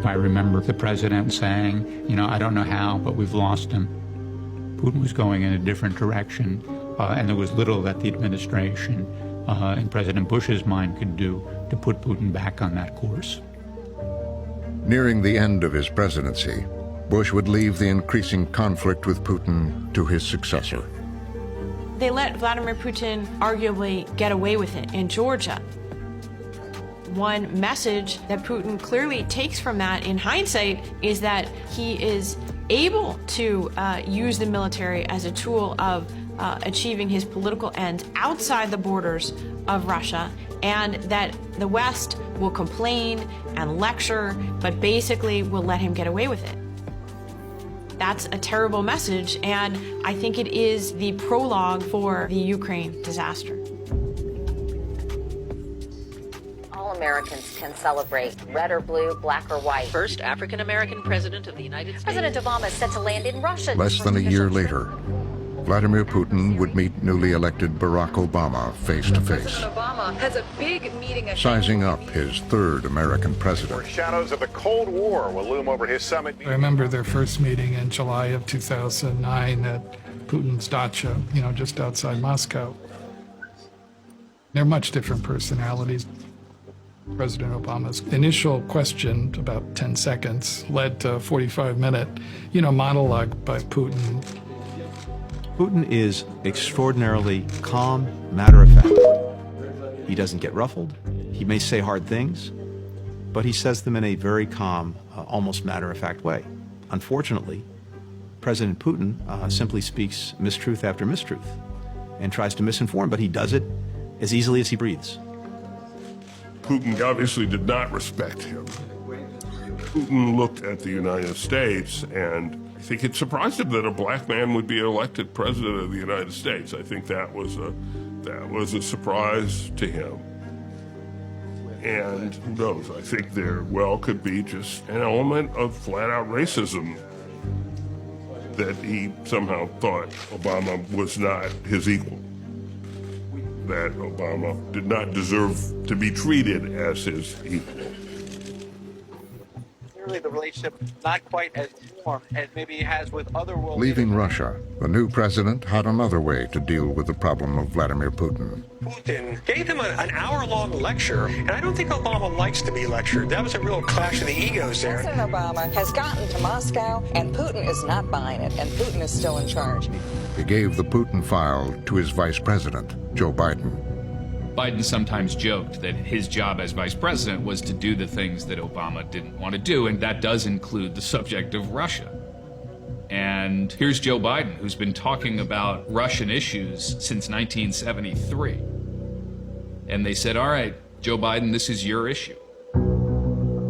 I remember the president saying, I don't know how, but we've lost him. Putin was going in a different direction, and there was little that the administration and President Bush's mind could do to put Putin back on that course. Nearing the end of his presidency, Bush would leave the increasing conflict with Putin to his successor. They let Vladimir Putin arguably get away with it in Georgia. One message that Putin clearly takes from that in hindsight is that he is able to use the military as a tool of achieving his political ends outside the borders of Russia, and that the West will complain and lecture, but basically will let him get away with it. That's a terrible message, and I think it is the prologue for the Ukraine disaster. All Americans can celebrate, red or blue, black or white. First African-American president of the United States. President Obama is set to land in Russia. Less than a year later, Vladimir Putin would meet newly elected Barack Obama face to face, President Obama has a big meeting. sizing up his third American president. Shadows of the Cold War will loom over his summit. I remember their first meeting in July of 2009 at Putin's dacha, just outside Moscow. They're much different personalities. President Obama's initial question, about 10 seconds, led to a 45-minute, monologue by Putin. Putin is extraordinarily calm, matter-of-fact. He doesn't get ruffled. He may say hard things, but he says them in a very calm, almost matter-of-fact way. Unfortunately, President Putin simply speaks mistruth after mistruth and tries to misinform, but he does it as easily as he breathes. Putin obviously did not respect him. Putin looked at the United States, and I think it surprised him that a black man would be elected president of the United States. I think that was a surprise to him. And who knows, I think there could be just an element of flat-out racism that he somehow thought Obama was not his equal, that Obama did not deserve to be treated as his equal. Clearly the relationship not quite as warm as maybe it has with other world Leaving Russia, the new president had another way to deal with the problem of Vladimir Putin. Putin gave him an hour-long lecture, and I don't think Obama likes to be lectured. That was a real clash of the egos there. President Obama has gotten to Moscow, and Putin is not buying it, and Putin is still in charge. He gave the Putin file to his vice president, Joe Biden. Biden sometimes joked that his job as vice president was to do the things that Obama didn't want to do, and that does include the subject of Russia. And here's Joe Biden, who's been talking about Russian issues since 1973. And they said, all right, Joe Biden, this is your issue.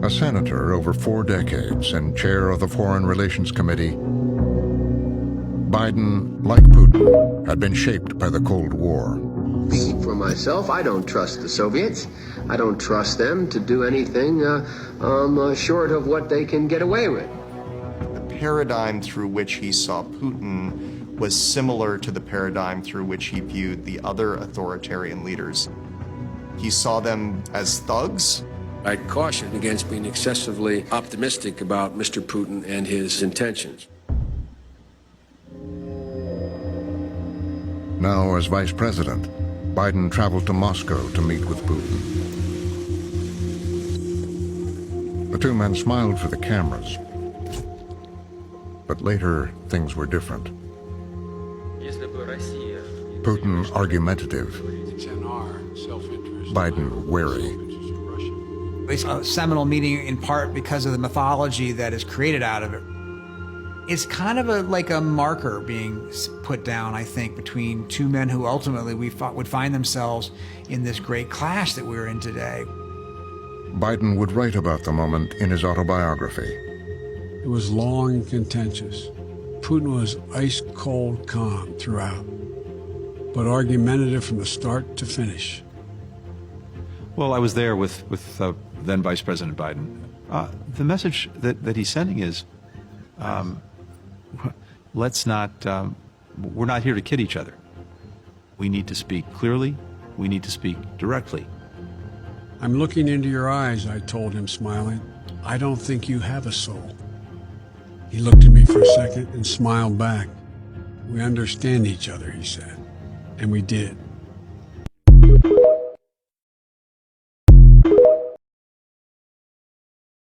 A senator over 4 decades and chair of the Foreign Relations Committee, Biden, like Putin, had been shaped by the Cold War. Speaking for myself, I don't trust the Soviets. I don't trust them to do anything short of what they can get away with. The paradigm through which he saw Putin was similar to the paradigm through which he viewed the other authoritarian leaders. He saw them as thugs. I caution against being excessively optimistic about Mr. Putin and his intentions. Now, as vice president, Biden traveled to Moscow to meet with Putin. The two men smiled for the cameras, but later things were different. Putin argumentative, Biden wary. It's a seminal meeting in part because of the mythology that is created out of it. It's kind of like a marker being put down, I think, between two men who ultimately would find themselves in this great clash that we're in today. Biden would write about the moment in his autobiography. It was long and contentious. Putin was ice-cold calm throughout, but argumentative from the start to finish. Well, I was there with then Vice President Biden. The message that he's sending is, we're not here to kid each other. We need to speak clearly. We need to speak directly. I'm looking into your eyes, I told him, smiling. I don't think you have a soul. He looked at me for a second and smiled back. We understand each other, he said. And we did.